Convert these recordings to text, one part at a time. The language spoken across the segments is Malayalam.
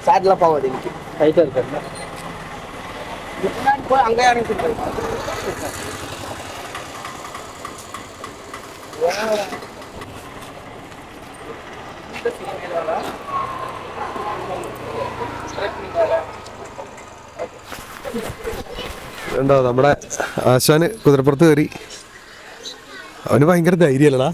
சைடில் போகாது இன்னைக்கு ரைட்டாக இருக்கு போய் அங்கே இறங்கிட்டு ഉണ്ടോ നമ്മുടെ ആശാന് കുതിരപ്പുറത്ത് കയറി. അവന് ഭയങ്കര ധൈര്യമല്ലടാ.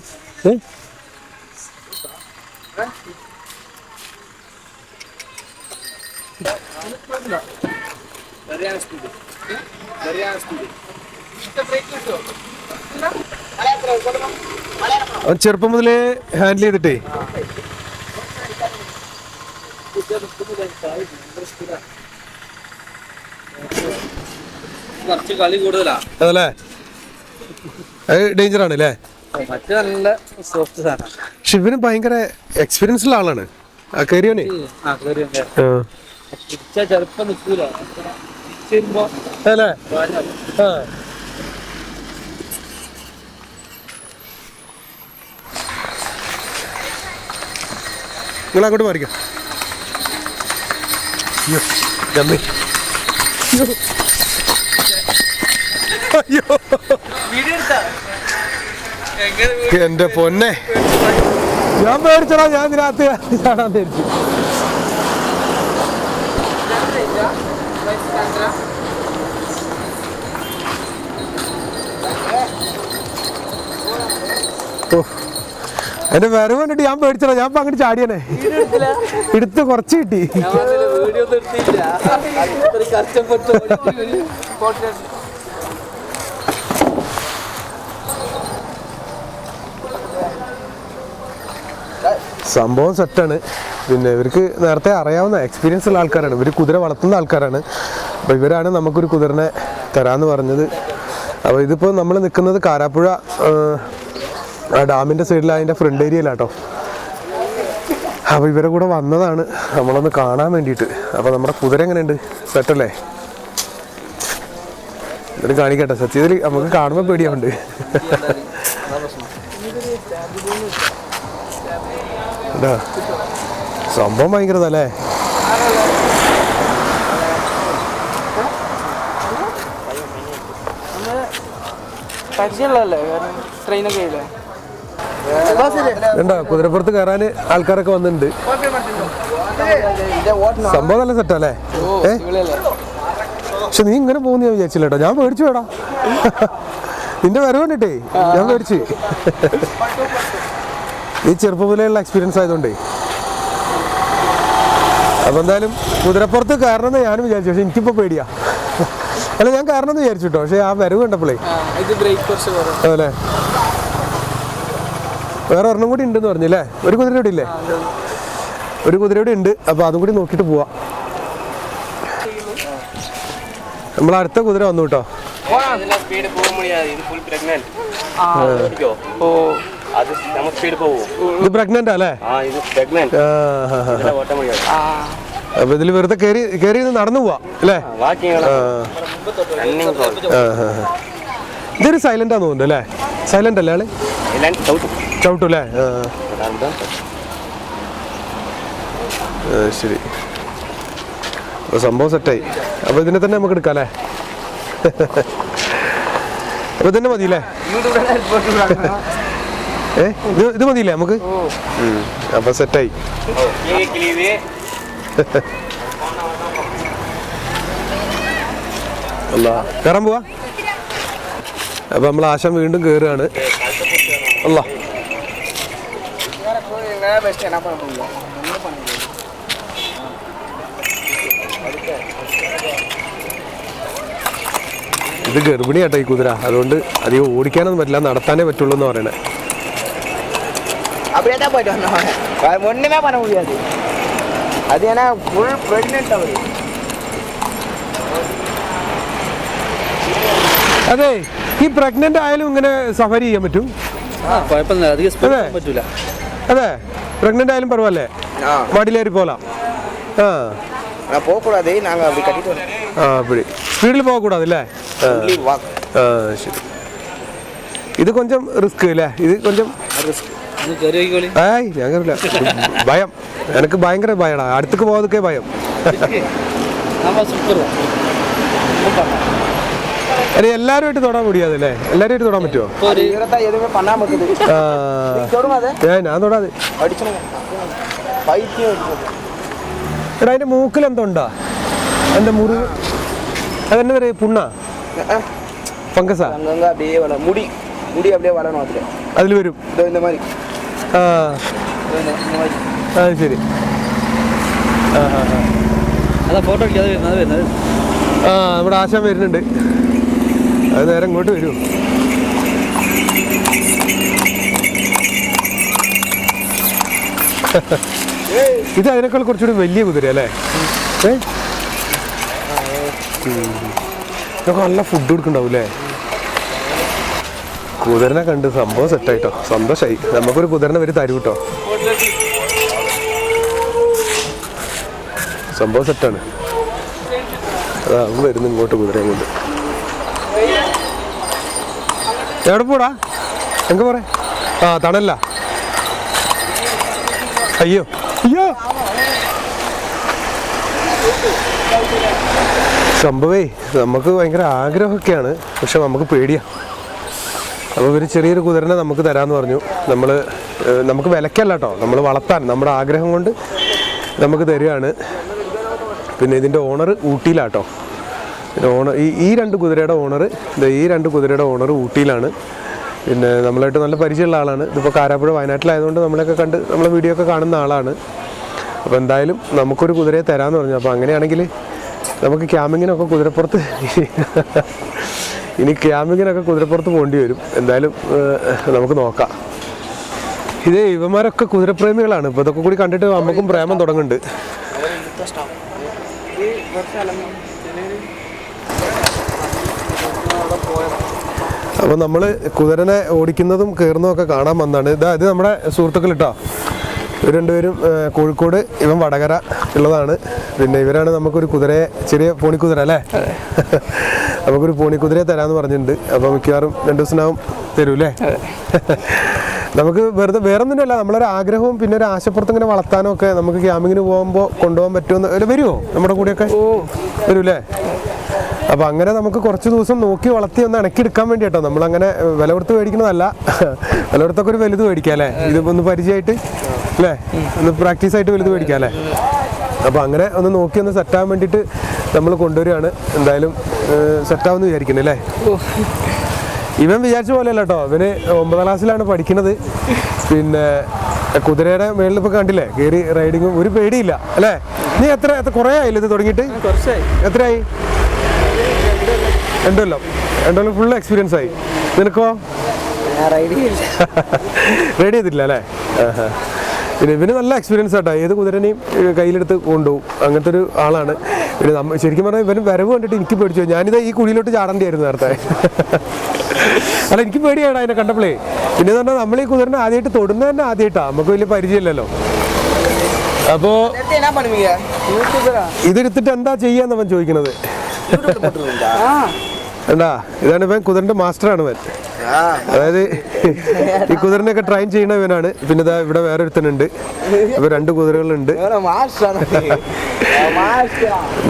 അവൻ ചെറുപ്പം മുതലേ ഹാൻഡിൽ ചെയ്തിട്ടേ കുറച്ച് കളി കൂടുതലാ അതല്ലേ. അത് ഡേഞ്ചർ ആണ് അല്ലേ. മറ്റേ നല്ല സോഫ്റ്റ് സാധനം. പക്ഷെ ഇവന് ഭയങ്കര എക്സ്പീരിയൻസ് ഉള്ള ആളാണ് ആ കയറിയോനെ. ചെറുപ്പം നിൽക്കൂല അല്ലേ. ആ നിങ്ങൾ അങ്ങോട്ട് മാറിക്കാം. എന്റെ പൊന്നെ ഞാൻ പേടിച്ചടാ. ഞാൻ ഇതിനകത്ത് ചാടാൻ ധരിച്ചു. എന്റെ വരവ് കണ്ടിട്ട് ഞാൻ പേടിച്ചടാ. ഞാൻ അങ്ങോട്ട് ചാടിയാനേ എടുത്ത് കുറച്ച് കിട്ടി. സംഭവം സെറ്റാണ്. പിന്നെ ഇവർക്ക് നേരത്തെ അറിയാവുന്ന എക്സ്പീരിയൻസ് ഉള്ള ആൾക്കാരാണ്. ഇവർ കുതിര വളർത്തുന്ന ആൾക്കാരാണ്. അപ്പോൾ ഇവരാണ് നമുക്കൊരു കുതിരനെ തരാമെന്ന് പറഞ്ഞത്. അപ്പോൾ ഇതിപ്പോൾ നമ്മൾ നിൽക്കുന്നത് കാരാപ്പുഴ ഡാമിൻ്റെ സൈഡിൽ അതിൻ്റെ ഫ്രണ്ട് ഏരിയയിലാട്ടോ. അപ്പോൾ ഇവരെ കൂടെ വന്നതാണ് നമ്മളൊന്ന് കാണാൻ വേണ്ടിയിട്ട്. അപ്പോൾ നമ്മുടെ കുതിര എങ്ങനെയുണ്ട്? സെറ്റല്ലേ? എന്നിട്ട് കാണിക്കട്ടെ. സത്യത്തിൽ നമുക്ക് കാണുമ്പോൾ പേടിയാവുണ്ട്. സംഭവം ഭയങ്കരതല്ലേ. എന്താ കുതിരപ്പുറത്ത് കയറാൻ ആൾക്കാരൊക്കെ വന്നിട്ടുണ്ട്. സംഭവം നല്ല സെറ്റല്ലേ. പക്ഷെ നീ ഇങ്ങനെ പോകുന്ന ഞാൻ വിചാരിച്ചില്ല കേട്ടോ. ഞാൻ പേടിച്ചു വേടാ. നിന്റെ വരവ് കണ്ടിട്ടേ ഞാൻ പേടിച്ച്. നീ ചെറുപ്പം മുതലുള്ള എക്സ്പീരിയൻസ് ആയതുകൊണ്ടേ. അപ്പൊ എന്തായാലും കുതിരപ്പുറത്ത് കയറണമെന്ന് ഞാനും വിചാരിച്ചു. പക്ഷെ എനിക്കിപ്പോ പേടിയാ. അല്ല ഞാൻ കയറണമെന്ന് വിചാരിച്ചു കേട്ടോ. പക്ഷെ ആ വരവ് കണ്ടപ്പോഴേ അതല്ലേ. വേറെ ഒരെണ്ണം കൂടി ഉണ്ടെന്ന് പറഞ്ഞല്ലേ. ഒരു കുതിര കൂടി ഇല്ലേ? ഒരു കുതിര കൂടി ഉണ്ട്. അപ്പൊ അതും കൂടി നോക്കിട്ട് പോവാ. നമ്മൾ അടുത്ത കുതിര വന്നു കേട്ടോ. ഇത് പ്രഗ്നന്റ് അല്ലേ? അപ്പൊ ഇതില് വെറുതെ കേറി നടന്നു പോവാ അല്ലേ? ഇതൊരു സൈലന്റ് ആന്ന് തോന്നുന്നു അല്ലേ? സൈലന്റ് അല്ലേ ആള്? ചവിട്ടു അല്ലേ? ശരി. അപ്പൊ സംഭവം സെറ്റായി. അപ്പൊ ഇതിനെ തന്നെ നമുക്ക് എടുക്കാം അല്ലേ? അപ്പൊ ഇതന്നെ മതിയില്ലേ? ഇത് മതിയില്ലേ നമുക്ക്? അപ്പൊ സെറ്റായി. അല്ല കയറാൻ പോവാ. അപ്പൊ നമ്മൾ ആശാൻ വീണ്ടും കേറുകയാണ്. അല്ല ഇത് ഗർഭിണിയാട്ടോ ഈ കുതിര. അതുകൊണ്ട് അധികം ഓടിക്കാനൊന്നും പറ്റില്ല, നടത്താനേ പറ്റുള്ളൂ എന്ന് പറയണേ. അതെ, ഈ പ്രഗ്നന്റ് ആയാലും ഇങ്ങനെ സഫാരി ചെയ്യാൻ പറ്റും? അതെ, പ്രഗ്നന്റ് ആയാലും പരവല്ലേ? മടിലേറി പോലാം. സ്പീഡിൽ പോകக்கூடாது അല്ലേ? ശരി. ഇത് കൊഞ്ചം റിസ്ക് അല്ലേ? ഇത് കൊഞ്ചം ഒന്ന് കയറി നോക്കിക്കോളി. ഏയ് ഞാൻ കയറില്ല. ഭയം, എനിക്ക് ഭയങ്കര ഭയടാ, അടുത്തേക്ക് പോകാതൊക്കെ ഭയം. സൂപ്പർ. അതെ, എല്ലാരുമായിട്ട് തൊടാൻ മുടിയാതല്ലേ? എല്ലാരുമായിട്ട് തൊടാൻ പറ്റുമോ? ഞാൻ തൊടാതെ. എടാ അതിന്റെ മൂക്കിൽ എന്തോ ഉണ്ടാ? എന്താ മുറിവ്? അതെന്നെ പറയാ, പുണ്ണ, ഫംഗസാ? മുടി മുടി அப்படியே வளரும் அதுல. അതിൽ വരും இந்த மாதிரி. ആ അത് ശരി. അതാ ഫോട്ടോ എടുക്കാതെ വരുന്നത്. ആ നമ്മുടെ ആശാൻ വരുന്നുണ്ട്, അത് നേരെ ഇങ്ങോട്ട് വരൂ. ഇത് അതിനേക്കാൾ കുറച്ചുകൂടി വലിയ കുതിര അല്ലേ? ഇതൊക്കെ നല്ല ഫുഡ് കൊടുക്കണ്ടാവും അല്ലേ? കുതിരനെ കണ്ട് സംഭവം സെറ്റായിട്ടോ, സന്തോഷമായി. നമുക്കൊരു കുതിരനെ വരെ തരൂ കേട്ടോ, സംഭവം സെറ്റാണ്. അതാ അവൻ വരുന്നു ഇങ്ങോട്ട് കുതിരയും കൊണ്ട്. എവിടെ പോടാ? എങ്ക പറ? ആ തണല്ല. അയ്യോ അയ്യോ, സംഭവേ നമുക്ക് ഭയങ്കര ആഗ്രഹമൊക്കെയാണ്, പക്ഷെ നമുക്ക് പേടിയാ. അപ്പോൾ ഒരു ചെറിയൊരു കുതിരനെ നമുക്ക് തരാമെന്ന് പറഞ്ഞു. നമുക്ക് വിലക്കല്ല കേട്ടോ, നമ്മൾ വളർത്താൻ നമ്മുടെ ആഗ്രഹം കൊണ്ട് നമുക്ക് തരികയാണ്. പിന്നെ ഇതിൻ്റെ ഓണർ ഊട്ടിയിലാട്ടോ. ഈ രണ്ട് കുതിരയുടെ ഓണർ, ഈ രണ്ട് കുതിരയുടെ ഓണർ ഊട്ടിയിലാണ്. പിന്നെ നമ്മളായിട്ട് നല്ല പരിചയമുള്ള ആളാണ്. ഇതിപ്പോൾ കാരാപ്പുഴ വയനാട്ടിലായതുകൊണ്ട് നമ്മളൊക്കെ കണ്ട് നമ്മളെ വീഡിയോ ഒക്കെ കാണുന്ന ആളാണ്. അപ്പോൾ എന്തായാലും നമുക്കൊരു കുതിരയെ തരാമെന്ന് പറഞ്ഞു. അപ്പോൾ അങ്ങനെയാണെങ്കിൽ നമുക്ക് ക്യാമ്പിങ്ങിനൊക്കെ കുതിരപ്പുറത്ത് ഇനി ക്യാമ്പിങ്ങിനൊക്കെ കുതിരപ്പുറത്ത് പോകേണ്ടി വരും. എന്തായാലും നമുക്ക് നോക്കാം. ഇതേ ഇവന്മാരൊക്കെ കുതിരപ്രേമികളാണ്. ഇപ്പോൾ ഇതൊക്കെ കൂടി കണ്ടിട്ട് നമുക്കും പ്രേമം തുടങ്ങുന്നുണ്ട്. അപ്പോൾ നമ്മൾ കുതിരനെ ഓടിക്കുന്നതും കയറുന്നതും ഒക്കെ കാണാൻ വന്നതാണ്. ഇത് നമ്മുടെ സുഹൃത്തുക്കൾ കേട്ടോ. ഇവർ രണ്ടുപേരും കോഴിക്കോട്, ഇവൻ വടകര ഉള്ളതാണ്. പിന്നെ ഇവരാണ് നമുക്കൊരു കുതിരയെ, ചെറിയ പോണിക്കുതിര അല്ലേ, നമുക്കൊരു പോണിക്കുതിരയെ തരാമെന്ന് പറഞ്ഞിട്ടുണ്ട്. അപ്പോൾ മിക്കവാറും 2 ദിവസത്തിനാവും തരൂ അല്ലേ? നമുക്ക് വെറുതെ വേറൊന്നുമില്ല, നമ്മളൊരു ആഗ്രഹവും പിന്നെ ഒരു ആശപ്പുറത്ത് ഇങ്ങനെ വളർത്താനും ഒക്കെ നമുക്ക് ക്യാമ്പിങ്ങിന് പോകുമ്പോൾ കൊണ്ടുപോകാൻ പറ്റുമെന്ന്. വരുമോ നമ്മുടെ കൂടെയൊക്കെ? വരൂല്ലേ? അപ്പോൾ അങ്ങനെ നമുക്ക് കുറച്ച് ദിവസം നോക്കി വളർത്തി ഒന്ന് ഇണക്കിയെടുക്കാൻ വേണ്ടി കേട്ടോ. നമ്മളങ്ങനെ വില കൊടുത്ത് മേടിക്കണതല്ല, വില കൊടുത്തൊക്കെ ഒരു വലുത് മേടിക്കാം അല്ലേ? ഇതിപ്പോൾ ഒന്ന് പരിചയമായിട്ട് അല്ലേ, ഒന്ന് പ്രാക്ടീസ് ആയിട്ട് വലുത് മേടിക്കാം അല്ലേ? അപ്പോൾ അങ്ങനെ ഒന്ന് നോക്കി ഒന്ന് സെറ്റാകാൻ വേണ്ടിയിട്ട് നമ്മൾ കൊണ്ടുവരികയാണ്. എന്തായാലും സെറ്റാവെന്ന് വിചാരിക്കുന്നത് അല്ലേ? ഇവൻ വിചാരിച്ച പോലെയല്ല കേട്ടോ, ഇവന് 9ാം ക്ലാസ്സിലാണ് പഠിക്കുന്നത്. പിന്നെ കുതിരയുടെ മേളിൽ ഇപ്പോൾ കണ്ടില്ലേ, കയറി റൈഡിങ്ങും ഒരു പേടിയില്ല അല്ലേ? നീ എത്ര കുറേ ആയില്ലേ ഇത് തുടങ്ങിയിട്ട്? എത്രയായി? 2 കൊല്ലം ഫുൾ എക്സ്പീരിയൻസ് ആയി. നിനക്കോ? റൈഡ് ചെയ്തിട്ടില്ല അല്ലേ? പിന്നെ ഇവന് നല്ല എക്സ്പീരിയൻസ് ആട്ടോ, ഏത് കുതിരനെയും കയ്യിലെടുത്ത് കൊണ്ടുപോകും, അങ്ങനത്തെ ഒരു ആളാണ്. പിന്നെ ശരിക്കും പറഞ്ഞാൽ ഇവന് വരവ് കണ്ടിട്ട് എനിക്ക് പേടിച്ചു. ഞാനിത് ഈ കുഴിയിലോട്ട് ചാടേണ്ടിയായിരുന്നു നേരത്തെ. അല്ല എനിക്ക് പേടിയാണ് അതിനെ കണ്ടപ്പോഴേ. പിന്നെ പറഞ്ഞാൽ നമ്മൾ ഈ കുതിരനെ ആദ്യമായിട്ട് തൊടുന്നത് തന്നെ ആദ്യമായിട്ടാണ്, നമുക്ക് വലിയ പരിചയമില്ലല്ലോ. അപ്പോൾ ഇതെടുത്തിട്ട് എന്താ ചെയ്യാന്ന് അവൻ ചോദിക്കണത്. എന്താ ഇതാണ് ഇവൻ, കുതിരന്റെ മാസ്റ്ററാണ് ഇവൻ. അതായത് ഈ കുതിരനെയൊക്കെ ട്രെയിൻ ചെയ്യണ ഇവനാണ്. പിന്നെ ഇതാ ഇവിടെ വേറെ ഒരുത്തനുണ്ട്. അപ്പൊ 2 കുതിരകളുണ്ട്.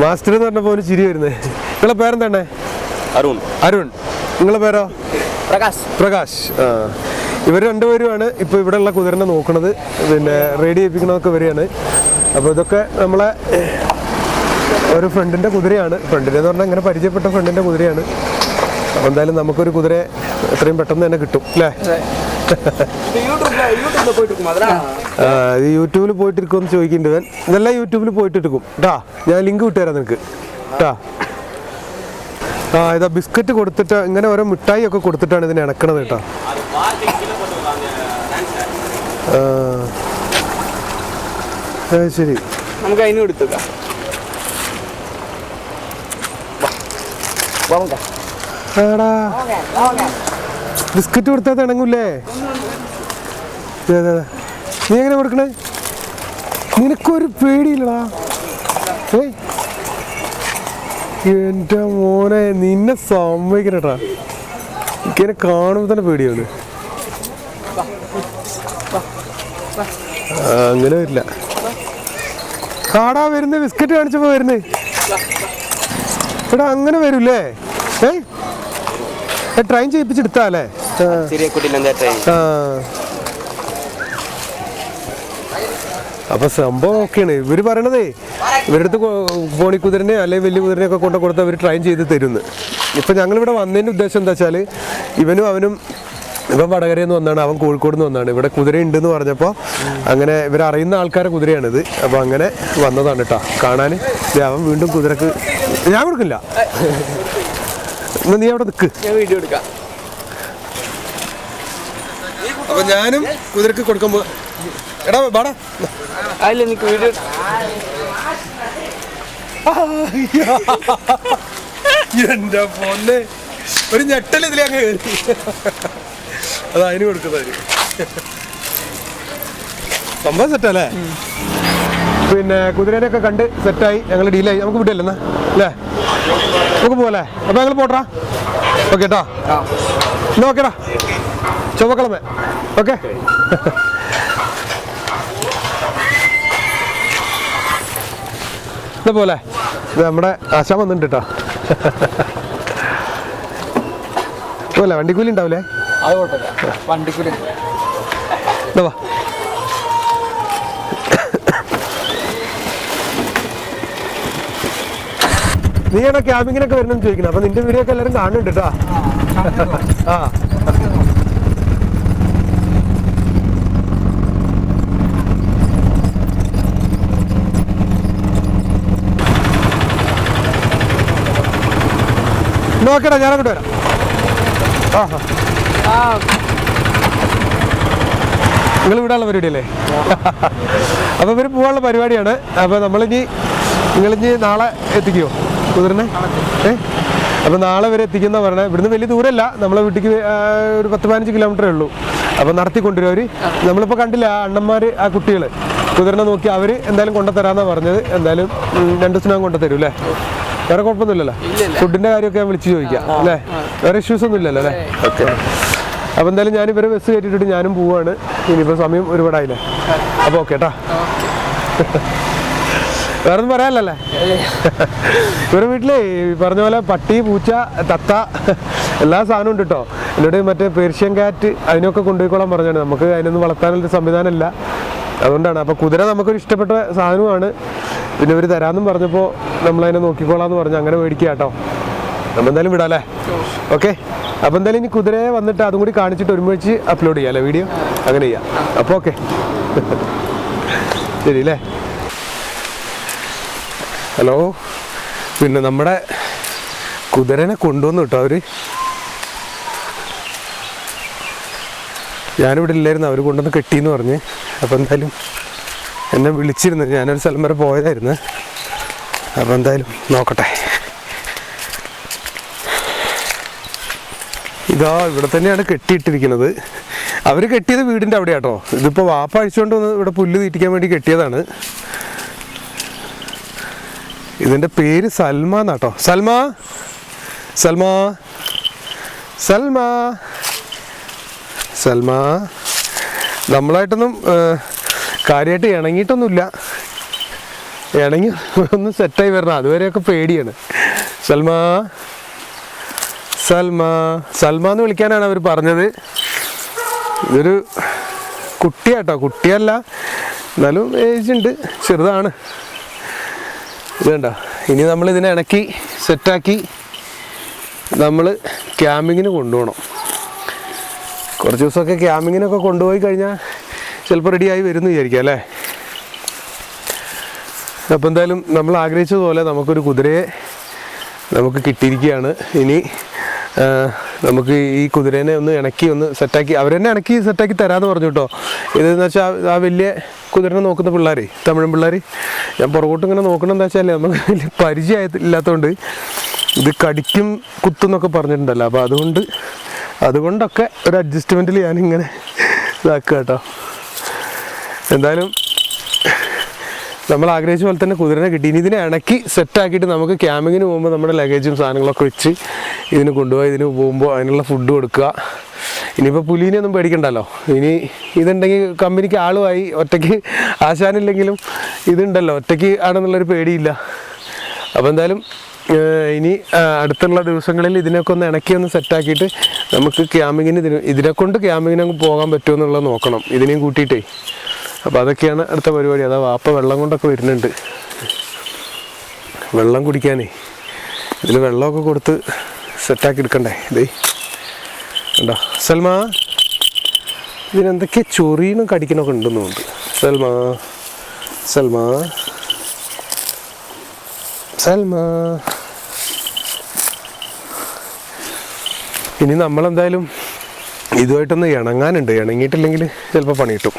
മാസ്റ്റർ എന്ന് പറഞ്ഞപ്പോ ഒരു ചിരി വരുന്നത്. നിങ്ങളെ പേരെന്താണ്? അരുൺ. നിങ്ങളെ പേരോ? പ്രകാശ്. ആ, ഇവർ രണ്ടുപേരുമാണ് ഇപ്പൊ ഇവിടെ ഉള്ള കുതിരനെ നോക്കണത്. പിന്നെ റെഡി ചെയ്യിപ്പിക്കണതൊക്കെ ഇവരെയാണ്. അപ്പോൾ ഇതൊക്കെ നമ്മളെ ഒരു ഫ്രണ്ടിന്റെ കുതിരയാണ്. ഫ്രണ്ടിനെ എന്ന് പറഞ്ഞാൽ ഇങ്ങനെ പരിചയപ്പെട്ട ഫ്രണ്ടിന്റെ കുതിരയാണ്. അപ്പോൾ എന്തായാലും നമുക്കൊരു കുതിരയെ എത്രയും പെട്ടെന്ന് തന്നെ കിട്ടും അല്ലേ? യൂട്യൂബിൽ പോയിട്ടിരിക്കുമെന്ന് ചോദിക്കുന്നുണ്ട് ഇവൻ. ഇതെല്ലാം യൂട്യൂബിൽ പോയിട്ടിരിക്കും കേട്ടാ. ഞാൻ ലിങ്ക് വിട്ടുതരാം നിനക്ക് കേട്ടാ. ഇതാ ബിസ്ക്കറ്റ് കൊടുത്തിട്ട് ഇങ്ങനെ ഓരോ മിഠായി ഒക്കെ കൊടുത്തിട്ടാണ് ഇതിനെ ഇണക്കണത് കേട്ടോ. ശരി, നമുക്ക് അതിന് കൊടുത്തേക്കാം. ബിസ്ക്കറ്റ് കൊടുത്താൽ തിണങ്ങൂല്ലേ? നീ എങ്ങനെ കൊടുക്കണേ? നിനക്കൊരു പേടിയില്ലടാ. എന്റെ മോനെ, നിന്നെ സമ്മതിക്കണേട്ടാ. എനിക്കെന്നെ കാണുമ്പോൾ തന്നെ പേടിയാണ്. അങ്ങനെ വരില്ല. കാടാ വരുന്നത്, ബിസ്ക്കറ്റ് കാണിച്ചപ്പോ വരുന്നേ. എടാ അങ്ങനെ വരൂല്ലേ? ട്രെയിൻ ചെയ്യിപ്പിച്ചെടുത്താലേ? ആ അപ്പൊ സംഭവം ഓക്കെയാണ്. ഇവര് പറയണതേ ഇവരുടെ അടുത്ത് പോണിക്കുതിരനെ അല്ലെങ്കിൽ വലിയ കുതിരനെയൊക്കെ കൊണ്ട് കൊടുത്ത് അവർ ട്രെയിൻ ചെയ്ത് തരുന്നു. ഇപ്പൊ ഞങ്ങളിവിടെ വന്നതിന്റെ ഉദ്ദേശം എന്താ വെച്ചാൽ ഇവനും അവനും ഇവൻ വടകരയിൽ നിന്ന് വന്നാണ്, അവൻ കോഴിക്കോട് നിന്ന് വന്നാണ്. ഇവിടെ കുതിര ഉണ്ടെന്ന് പറഞ്ഞപ്പോൾ അങ്ങനെ ഇവരറിയുന്ന ആൾക്കാരെ കുതിരയാണിത്. അപ്പോൾ അങ്ങനെ വന്നതാണ് കേട്ടോ കാണാൻ. അവൻ വീണ്ടും കുതിരക്ക് ഞാൻ കൊടുക്കില്ല. എന്നാ നീ അവിടെ നിൽക്ക്, ഞാൻ വീഡിയോ എടുക്കാം. അപ്പൊ ഞാനും കുതിരക്ക് കൊടുക്കുമ്പോ എടാ ബാടാ അല്ല എനിക്ക് വീഡിയോ എന്റെ പൊന്നെ ഒരു ഞെട്ടൽ ഇതിൽ അങ്ങ് കയറി. അത് അതിന് കൊടുക്കുന്നവര് സംഭവം സെറ്റല്ലേ? പിന്നെ കുതിരേനെയൊക്കെ കണ്ട് സെറ്റായി, ഞങ്ങൾ ഡീലായി. നമുക്ക് വിട്ടില്ലെന്നാ അല്ലേ? നമുക്ക് പോവല്ലേ? അപ്പൊ ഞങ്ങൾ പോട്ടാ. ഓക്കെ കേട്ടോ, എന്നാ ഓക്കേടാ, ചൊവ്വക്കളമേ. ഓക്കെ ഇതേപോലെ ഇത് നമ്മുടെ ആശാൻ വന്നിട്ടുണ്ട് കേട്ടോ. പോലെ വണ്ടിക്കൂലി ഉണ്ടാവില്ലേ? അത് കുഴപ്പമില്ല, വണ്ടിക്കൂലി. വാ നീയാണോ ക്യാമ്പിങ്ങിനൊക്കെ വരണമെന്ന് ചോദിക്കണം. അപ്പൊ നിന്റെ വീഡിയോ ഒക്കെ എല്ലാവരും കാണുന്നുണ്ട് കേട്ടോ. ആ നോക്കടാ, ഞാനങ്ങോട്ട് വരാം. നിങ്ങൾ വിടാനുള്ള പരിപാടിയല്ലേ? അപ്പൊ ഇവര് പോകാനുള്ള പരിപാടിയാണ്. അപ്പൊ നിങ്ങളിനി നാളെ എത്തിക്കുമോ കുതിരനെ? അപ്പൊ നാളെ വരെ എത്തിക്കുന്ന പറഞ്ഞത്. ഇവിടുന്ന് വലിയ ദൂരമല്ല, നമ്മളെ വീട്ടിക്ക് ഒരു 10-15 കിലോമീറ്ററേ ഉള്ളൂ. അപ്പൊ നടത്തിക്കൊണ്ടുവരും അവര്. നമ്മളിപ്പോ കണ്ടില്ല ആ അണ്ണന്മാര്, ആ കുട്ടികള് കുതിരനെ നോക്കി അവര് എന്തായാലും കൊണ്ടുതരാന്നാ പറഞ്ഞത്. എന്തായാലും 2 ദിവസം കൊണ്ടുതരും അല്ലേ? വേറെ കുഴപ്പമൊന്നുമില്ലല്ലോ? ഫുഡിന്റെ കാര്യമൊക്കെ ഞാൻ വിളിച്ചു ചോദിക്കാം അല്ലേ? വേറെ ഇഷ്യൂസ് ഒന്നും ഇല്ലല്ലോ അല്ലേ? ഓക്കെ. അപ്പൊ എന്തായാലും ഞാൻ ഇവരെ ബസ് കയറ്റിട്ട് ഞാനും പോവാണ്. ഇനിയിപ്പോ സമയം ഒരുപാടായില്ലേ? അപ്പൊ ഓക്കെ കേട്ടാ. വേറൊന്നും പറയാനല്ലേ? ഇവരുടെ വീട്ടിലേ പറഞ്ഞ പോലെ പട്ടി, പൂച്ച, തത്ത എല്ലാ സാധനവും ഉണ്ട് കേട്ടോ. എന്നോട് മറ്റേ പേർഷ്യൻ കാറ്റ് അതിനൊക്കെ കൊണ്ടുപോയിക്കോളാൻ പറഞ്ഞാണ്. നമുക്ക് അതിനൊന്നും വളർത്താനുള്ള സംവിധാനമില്ല, അതുകൊണ്ടാണ്. അപ്പോൾ കുതിര നമുക്കൊരു ഇഷ്ടപ്പെട്ട സാധനമാണ്. പിന്നെ ഇവർ തരാമെന്നും പറഞ്ഞപ്പോൾ നമ്മളതിനെ നോക്കിക്കോളാന്ന് പറഞ്ഞു. അങ്ങനെ മേടിക്കുക കേട്ടോ. നമ്മൾ എന്തായാലും വിടാം അല്ലേ? ഓക്കെ. അപ്പോൾ എന്തായാലും ഇനി കുതിരയെ വന്നിട്ട് അതും കൂടി കാണിച്ചിട്ട് ഒരുമിച്ച് അപ്ലോഡ് ചെയ്യാം അല്ലേ വീഡിയോ? അങ്ങനെ ചെയ്യാം. അപ്പോൾ ഓക്കെ, ശരി അല്ലേ? ഹലോ. പിന്നെ നമ്മുടെ കുതിരനെ കൊണ്ടുവന്നു കേട്ടോ അവർ. ഞാനിവിടെ ഇല്ലായിരുന്നു, അവർ കൊണ്ടുവന്ന് കെട്ടിയെന്ന് പറഞ്ഞ്. അപ്പോൾ എന്തായാലും എന്നെ വിളിച്ചിരുന്നു, ഞാനൊരു സ്ഥലം വരെ പോയതായിരുന്നു. അപ്പോൾ എന്തായാലും നോക്കട്ടെ. ഇതാ ഇവിടെ തന്നെയാണ് കെട്ടിയിട്ടിരിക്കുന്നത്. അവർ കെട്ടിയത് വീടിൻ്റെ അവിടെ കേട്ടോ. ഇതിപ്പോൾ വാപ്പ അഴിച്ചുകൊണ്ട് വന്ന് ഇവിടെ പുല്ല് തീറ്റിക്കാൻ വേണ്ടി കെട്ടിയതാണ്. ഇതിൻ്റെ പേര് സൽമ എന്നാട്ടോ. സൽമ, സൽമ, സൽമ, സൽമ. നമ്മളായിട്ടൊന്നും കാര്യമായിട്ട് ഇണങ്ങിയിട്ടൊന്നുമില്ല. ഇണങ്ങി ഒന്ന് സെറ്റായി വരണം, അതുവരെയൊക്കെ പേടിയാണ്. സൽമ, സൽമ, സൽമ എന്ന് വിളിക്കാനാണ് അവർ പറഞ്ഞത്. ഇതൊരു കുട്ടിയാട്ടോ, കുട്ടിയല്ല എന്നാലും ഏജ് ഉണ്ട്, ചെറുതാണ്. ഇത് കണ്ടോ. ഇനി നമ്മളിതിനെ ഇണക്കി സെറ്റാക്കി നമ്മൾ ക്യാമ്പിങ്ങിന് കൊണ്ടുപോകണം. കുറച്ച് ദിവസമൊക്കെ ക്യാമ്പിങ്ങിനൊക്കെ കൊണ്ടുപോയി കഴിഞ്ഞാൽ ചിലപ്പോൾ റെഡിയായി വരുമെന്ന് വിചാരിക്കാം അല്ലേ? അപ്പോൾ എന്തായാലും നമ്മൾ ആഗ്രഹിച്ചതുപോലെ നമുക്കൊരു കുതിരയെ നമുക്ക് കിട്ടിയിരിക്കുകയാണ്. ഇനി നമുക്ക് ഈ കുതിരേനെ ഒന്ന് ഇണക്കി ഒന്ന് സെറ്റാക്കി അവർ തന്നെ ഇണക്കി സെറ്റാക്കി തരാമെന്ന് പറഞ്ഞു കേട്ടോ. ഇതെന്ന് വെച്ചാൽ ആ വലിയ കുതിരനെ നോക്കുന്ന പിള്ളേർ, തമിഴൻ പിള്ളേർ. ഞാൻ പുറകോട്ട് ഇങ്ങനെ നോക്കണം എന്താ വെച്ചാൽ നമുക്ക് വലിയ പരിചയമില്ലാത്തതുകൊണ്ട് ഇത് കടിക്കും കുത്തും എന്നൊക്കെ പറഞ്ഞിട്ടുണ്ടല്ലോ. അപ്പോൾ അതുകൊണ്ടൊക്കെ ഒരു അഡ്ജസ്റ്റ്മെൻറ്റിൽ ഞാനിങ്ങനെ ഇതാക്കുക കേട്ടോ. എന്തായാലും നമ്മൾ ആഗ്രഹിച്ച പോലെ തന്നെ കുതിരനെ കിട്ടി. ഇനി ഇതിനെ ഇണക്കി സെറ്റാക്കിയിട്ട് നമുക്ക് ക്യാമ്പിങ്ങിന് പോകുമ്പോൾ നമ്മുടെ ലഗേജും സാധനങ്ങളൊക്കെ വെച്ച് ഇതിന് കൊണ്ടുപോയി ഇതിന് പോകുമ്പോൾ അതിനുള്ള ഫുഡ് കൊടുക്കുക. ഇനിയിപ്പോൾ പുലീനെയൊന്നും പേടിക്കണ്ടല്ലോ. ഇനി ഇതുണ്ടെങ്കിൽ കമ്പനിക്ക് ആളുമായി, ഒറ്റയ്ക്ക് ആശാനില്ലെങ്കിലും ഇതുണ്ടല്ലോ, ഒറ്റയ്ക്ക് ആണെന്നുള്ളൊരു പേടിയില്ല. അപ്പോൾ എന്തായാലും ഇനി അടുത്തുള്ള ദിവസങ്ങളിൽ ഇതിനൊക്കെ ഒന്ന് ഇണക്കി ഒന്ന് സെറ്റാക്കിയിട്ട് നമുക്ക് ക്യാമ്പിങ്ങിന് ഇതിനെക്കൊണ്ട് ക്യാമ്പിങ്ങിന് അങ്ങ് പോകാൻ പറ്റുമോ എന്നുള്ളത് നോക്കണം, ഇതിനെയും കൂട്ടിയിട്ടേ. അപ്പോൾ അതൊക്കെയാണ് അടുത്ത പരിപാടി. അതാ വാപ്പ വെള്ളം കൊണ്ടൊക്കെ വരുന്നുണ്ട്, വെള്ളം കുടിക്കാനേ. ഇതിൽ വെള്ളമൊക്കെ കൊടുത്ത് സെറ്റാക്കി എടുക്കണ്ടേ. ഇതേ ഉണ്ടോ സൽമ, ഇതിനെന്തൊക്കെ ചൊറിയനും കടിക്കണമൊക്കെ ഉണ്ടെന്നുണ്ട്. സൽമ സൽമ സൽമ. ഇനി നമ്മളെന്തായാലും ഇതുമായിട്ടൊന്ന് ഇണങ്ങാനുണ്ട്. ഇണങ്ങിയിട്ടില്ലെങ്കിൽ ചിലപ്പോൾ പണി കിട്ടും,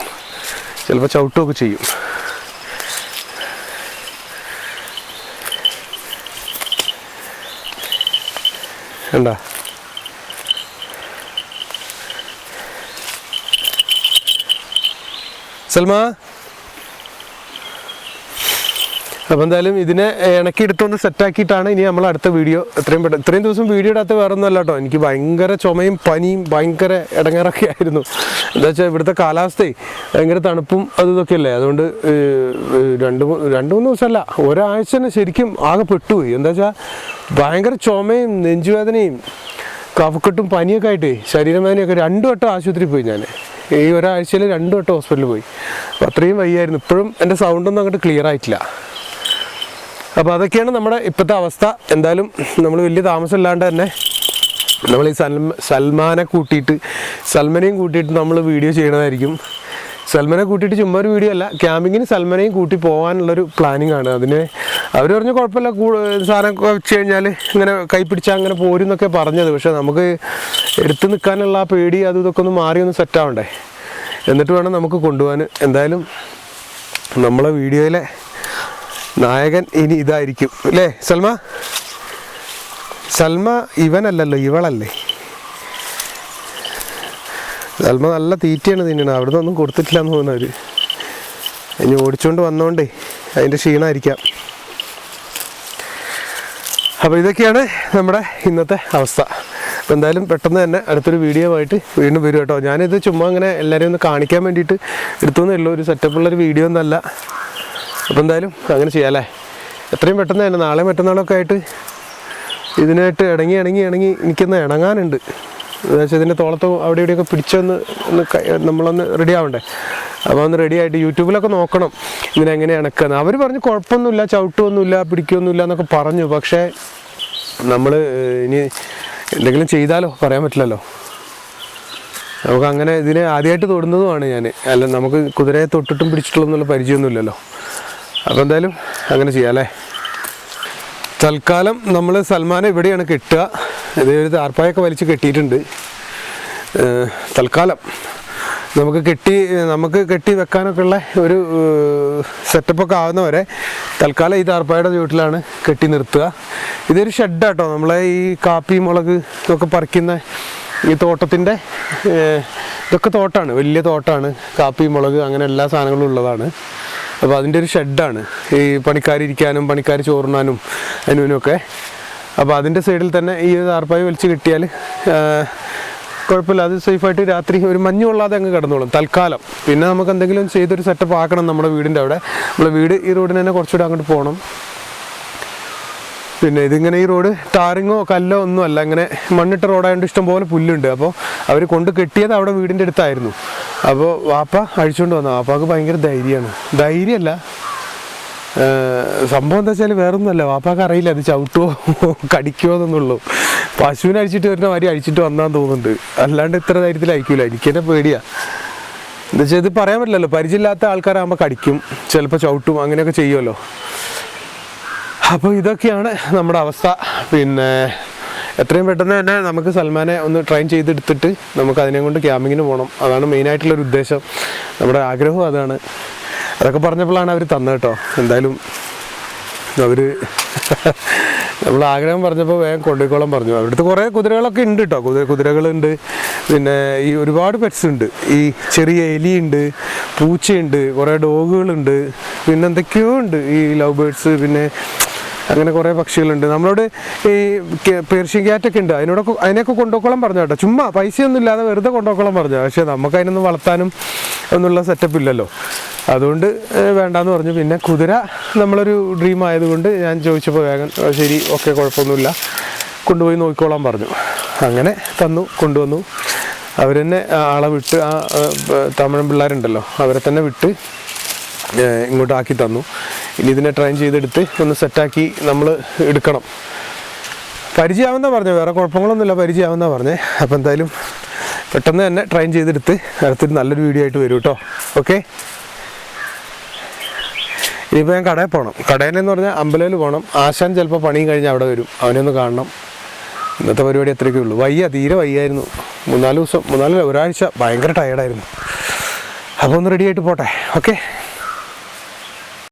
ചിലപ്പോൾ ചവിട്ടുമൊക്കെ ചെയ്യും. എന്താ സൽമ? അപ്പോൾ എന്തായാലും ഇതിനെ ഇണക്കിയെടുത്തൊന്ന് സെറ്റാക്കിയിട്ടാണ് ഇനി നമ്മൾ അടുത്ത വീഡിയോ. ഇത്രയും ദിവസം വീഡിയോ ഇടാത്ത വേറെ ഒന്നുമല്ല കേട്ടോ, എനിക്ക് ഭയങ്കര ചുമയും പനിയും ഭയങ്കര ഇടങ്ങേറൊക്കെ ആയിരുന്നു. എന്താ വെച്ചാൽ ഇവിടുത്തെ കാലാവസ്ഥയും ഭയങ്കര തണുപ്പും ഇതൊക്കെ അല്ലേ. അതുകൊണ്ട് രണ്ട് മൂന്ന് ദിവസമല്ല, ഒരാഴ്ച തന്നെ ശരിക്കും ആകെ പെട്ടുപോയി. എന്താ വെച്ചാൽ ഭയങ്കര ചുമയും നെഞ്ചുവേദനയും കഫക്കെട്ടും പനിയൊക്കെ ആയിട്ട് ശരീരവേദനയൊക്കെ 2 വട്ടം ആശുപത്രിയിൽ പോയി ഞാൻ. ഈ ഒരാഴ്ചയിൽ 2 വട്ടം ഹോസ്പിറ്റലിൽ പോയി. അപ്പോൾ അത്രയും വയ്യായിരുന്നു. ഇപ്പോഴും എൻ്റെ സൗണ്ടൊന്നും അങ്ങോട്ട് ക്ലിയർ ആയിട്ടില്ല. അപ്പോൾ അതൊക്കെയാണ് നമ്മുടെ ഇപ്പോഴത്തെ അവസ്ഥ. എന്തായാലും നമ്മൾ വലിയ താമസമില്ലാണ്ട് തന്നെ നമ്മൾ ഈ സൽമാനെയും കൂട്ടിയിട്ട് നമ്മൾ വീഡിയോ ചെയ്യണതായിരിക്കും. സൽമാനെ കൂട്ടിയിട്ട് ചുമ്മാ ഒരു വീഡിയോ അല്ല, ക്യാമ്പിങ്ങിന് സൽമാനെയും കൂട്ടി പോകാനുള്ളൊരു പ്ലാനിങ് ആണ്. അതിന് അവർ പറഞ്ഞു കുഴപ്പമില്ല, സാധനമൊക്കെ വെച്ച് കഴിഞ്ഞാൽ ഇങ്ങനെ കൈ പിടിച്ചാൽ അങ്ങനെ പോരും എന്നൊക്കെ പറഞ്ഞത്. പക്ഷേ നമുക്ക് എടുത്ത് നിൽക്കാനുള്ള ആ പേടി ഇതൊക്കെ ഒന്ന് മാറി ഒന്ന് സെറ്റാവണ്ടേ, എന്നിട്ട് വേണം നമുക്ക് കൊണ്ടുപോകാൻ. എന്തായാലും നമ്മളെ വീഡിയോയിലെ നായകൻ ഇനി ഇതായിരിക്കും അല്ലേ സൽമ? സൽമ ഇവനല്ലല്ലോ, ഇവളല്ലേ. സൽമ നല്ല തീറ്റയാണ് തിന്നണം, അവിടുന്ന് ഒന്നും കൊടുത്തിട്ടില്ല എന്ന് തോന്നുന്നവർ. ഇനി ഓടിച്ചുകൊണ്ട് വന്നോണ്ടേ അതിൻ്റെ ക്ഷീണമായിരിക്കാം. അപ്പോൾ ഇതൊക്കെയാണ് നമ്മുടെ ഇന്നത്തെ അവസ്ഥ. അപ്പോൾ എന്തായാലും പെട്ടെന്ന് തന്നെ അടുത്തൊരു വീഡിയോ ആയിട്ട് വീണ്ടും വരും കേട്ടോ. ഞാനിത് ചുമ്മാ അങ്ങനെ എല്ലാവരെയും ഒന്ന് കാണിക്കാൻ വേണ്ടിയിട്ട് എടുത്തൊന്നേ ഉള്ളൂ, ഒരു സെറ്റപ്പുള്ളൊരു വീഡിയോ ഒന്നല്ല. അപ്പോൾ എന്തായാലും അങ്ങനെ ചെയ്യാം അല്ലേ. എത്രയും പെട്ടെന്ന് തന്നെ നാളെ മറ്റന്നാളൊക്കെ ആയിട്ട് ഇതിനായിട്ട് ഇണങ്ങി എനിക്കൊന്ന് ഇണങ്ങാനുണ്ട്. എന്താ വെച്ചാൽ ഇതിൻ്റെ തോളത്ത് അവിടെ ഇവിടെയൊക്കെ പിടിച്ചൊന്ന് നമ്മളൊന്ന് റെഡി ആവണ്ടേ. അപ്പോൾ ഒന്ന് റെഡി ആയിട്ട് യൂട്യൂബിലൊക്കെ നോക്കണം ഇതിനെങ്ങനെ ഇണക്കുന്നത്. അവർ പറഞ്ഞു കുഴപ്പമൊന്നുമില്ല, ചവിട്ടുമൊന്നുമില്ല, പിടിക്കുകയൊന്നുമില്ല എന്നൊക്കെ പറഞ്ഞു. പക്ഷേ നമ്മൾ ഇനി എന്തെങ്കിലും ചെയ്താലോ പറയാൻ പറ്റില്ലല്ലോ. നമുക്ക് അങ്ങനെ ഇതിനെ ആദ്യമായിട്ട് തൊടുന്നതുമാണ് ഞാൻ. അല്ല, നമുക്ക് കുതിരയെ തൊട്ടിട്ടും പിടിച്ചിട്ടുള്ള പരിചയമൊന്നുമില്ലല്ലോ. അപ്പോൾ എന്തായാലും അങ്ങനെ ചെയ്യാം അല്ലേ. തൽക്കാലം നമ്മൾ സൽമാനെ ഇവിടെയാണ് കെട്ടുക. ഇതൊരു താർപ്പായൊക്കെ വലിച്ച് കെട്ടിയിട്ടുണ്ട്. തൽക്കാലം നമുക്ക് കെട്ടി വെക്കാനൊക്കെ ഉള്ള ഒരു സെറ്റപ്പൊക്കെ ആവുന്നവരെ തൽക്കാലം ഈ താർപ്പായുടെ ചുവട്ടിലാണ് കെട്ടി നിർത്തുക. ഇതൊരു ഷെഡാട്ടോ, നമ്മളെ ഈ കാപ്പി മുളക് ഇതൊക്കെ പറിക്കുന്ന ഈ തോട്ടത്തിൻ്റെ ഇതൊക്കെ തോട്ടമാണ്, വലിയ തോട്ടമാണ്. കാപ്പി മുളക് അങ്ങനെ എല്ലാ സാധനങ്ങളും ഉള്ളതാണ്. അപ്പോൾ അതിൻ്റെ ഒരു ഷെഡാണ്, ഈ പണിക്കാരിരിക്കാനും പണിക്കാർ ചോറുണ്ണാനും അതിനൊക്കെ. അപ്പോൾ അതിൻ്റെ സൈഡിൽ തന്നെ ഈ താർപ്പായി വലിച്ച് കിട്ടിയാൽ കുഴപ്പമില്ല, അത് സേഫായിട്ട് രാത്രി ഒരു മഞ്ഞ് കൊള്ളാതെ അങ്ങ് കിടന്നോളും തൽക്കാലം. പിന്നെ നമുക്ക് എന്തെങ്കിലും ചെയ്തൊരു സെറ്റപ്പ് ആക്കണം നമ്മുടെ വീടിൻ്റെ അവിടെ. നമ്മളെ വീട് ഈ റോഡിന് തന്നെ കുറച്ചുകൂടെ അങ്ങോട്ട് പോകണം. പിന്നെ ഇതിങ്ങനെ ഈ റോഡ് ടാറിങ്ങോ കല്ലോ ഒന്നും അല്ല, ഇങ്ങനെ മണ്ണിട്ട റോഡായതുകൊണ്ട് ഇഷ്ടംപോലെ പുല്ലുണ്ട്. അപ്പോൾ അവർ കൊണ്ട് കെട്ടിയത് അവിടെ വീടിൻ്റെ അടുത്തായിരുന്നു. അപ്പോൾ വാപ്പ അഴിച്ചുകൊണ്ട് വന്നു. വാപ്പാക്ക് ഭയങ്കര ധൈര്യമല്ല, സംഭവം എന്താ വെച്ചാൽ വേറൊന്നുമല്ല, വാപ്പാക്ക് അറിയില്ല അത് ചവിട്ടുമോ കടിക്കുമോ എന്നുള്ളൂ. പശുവിനെ അഴിച്ചിട്ട് വരുന്ന മാതിരി അഴിച്ചിട്ട് വന്നാന്ന് തോന്നുന്നുണ്ട്, അല്ലാണ്ട് ഇത്ര ധൈര്യത്തിൽ അയക്കൂല. എനിക്ക് തന്നെ പേടിയാണ്. എന്താ വെച്ചാൽ ഇത് പറയാൻ പറ്റില്ലല്ലോ, പരിചയമില്ലാത്ത ആൾക്കാരാകുമ്പോൾ കടിക്കും, ചിലപ്പോൾ ചവിട്ടും, അങ്ങനെയൊക്കെ ചെയ്യുമല്ലോ. അപ്പോൾ ഇതൊക്കെയാണ് നമ്മുടെ അവസ്ഥ. പിന്നെ എത്രയും പെട്ടെന്ന് തന്നെ നമുക്ക് സൽമാനെ ഒന്ന് ട്രെയിൻ ചെയ്തെടുത്തിട്ട് നമുക്ക് അതിനെ കൊണ്ട് ക്യാമ്പിങ്ങിന് പോകണം. അതാണ് മെയിനായിട്ടുള്ളൊരു ഉദ്ദേശം, നമ്മുടെ ആഗ്രഹവും അതാണ്. അതൊക്കെ പറഞ്ഞപ്പോഴാണ് അവർ തന്നത് കേട്ടോ. എന്തായാലും അവർ നമ്മൾ ആഗ്രഹം പറഞ്ഞപ്പോൾ വേഗം കൊണ്ടുപോയിക്കോളം പറഞ്ഞു. അവിടുത്തെ കുറേ കുതിരകളൊക്കെ ഉണ്ട് കേട്ടോ, കുതിരകളുണ്ട്. പിന്നെ ഈ ഒരുപാട് പെറ്റ്സ് ഉണ്ട്, ഈ ചെറിയ എലിയുണ്ട്, പൂച്ചയുണ്ട്, കുറേ ഡോഗുകളുണ്ട്, പിന്നെ എന്തൊക്കെയോ ഉണ്ട്, ഈ ലവ് ബേർഡ്സ്, പിന്നെ അങ്ങനെ കുറേ പക്ഷികളുണ്ട്. നമ്മളോട് ഈ പേർഷ്യൻ ക്യാറ്റൊക്കെ ഉണ്ട്, അതിനൊക്കെ കൊണ്ടുപോക്കോളം പറഞ്ഞു കേട്ടോ. ചുമ്മാ പൈസയൊന്നും ഇല്ലാതെ വെറുതെ കൊണ്ടുപോക്കോളം പറഞ്ഞു. പക്ഷേ നമുക്ക് അതിനൊന്നും വളർത്താനും ഒന്നുള്ള സെറ്റപ്പ് ഇല്ലല്ലോ, അതുകൊണ്ട് വേണ്ടാന്ന് പറഞ്ഞു. പിന്നെ കുതിര നമ്മളൊരു ഡ്രീം ആയതുകൊണ്ട് ഞാൻ ചോദിച്ചപ്പോൾ വേഗം ശരി ഓക്കെ കുഴപ്പമൊന്നുമില്ല കൊണ്ടുപോയി നോക്കിക്കോളാൻ പറഞ്ഞു. അങ്ങനെ കൊണ്ടുവന്നു. അവർ തന്നെ ആളെ വിട്ട്, ആ തമിഴൻ പിള്ളേരുണ്ടല്ലോ അവരെ തന്നെ വിട്ട് ഇങ്ങോട്ട് ആക്കി തന്നു. ഇനി ഇതിനെ ട്രെയിൻ ചെയ്തെടുത്ത് ഒന്ന് സെറ്റാക്കി നമ്മൾ എടുക്കണം. പരിചയമാവുന്ന പറഞ്ഞത്, വേറെ കുഴപ്പങ്ങളൊന്നുമില്ല, പരിചയമാവുന്ന പറഞ്ഞത്. അപ്പോൾ എന്തായാലും പെട്ടെന്ന് തന്നെ ട്രെയിൻ ചെയ്തെടുത്ത് അടുത്തൊരു നല്ലൊരു വീഡിയോ ആയിട്ട് വരും കേട്ടോ. ഓക്കെ, ഇനിയിപ്പോൾ ഞാൻ കടയിൽ പോകണം. കടയിലെന്ന് പറഞ്ഞാൽ അമ്പലയിൽ പോകണം. ആശാൻ ചിലപ്പോൾ പണിയും കഴിഞ്ഞ് അവിടെ വരും, അവനെ ഒന്ന് കാണണം. ഇന്നത്തെ പരിപാടി അത്രയൊക്കെ ഉള്ളൂ. തീരെ വയ്യായിരുന്നു. 3-4 ദിവസം, ഒരാഴ്ച ഭയങ്കര ടയേർഡായിരുന്നു. അപ്പോൾ ഒന്ന് റെഡി ആയിട്ട് പോട്ടെ. ഓക്കെ.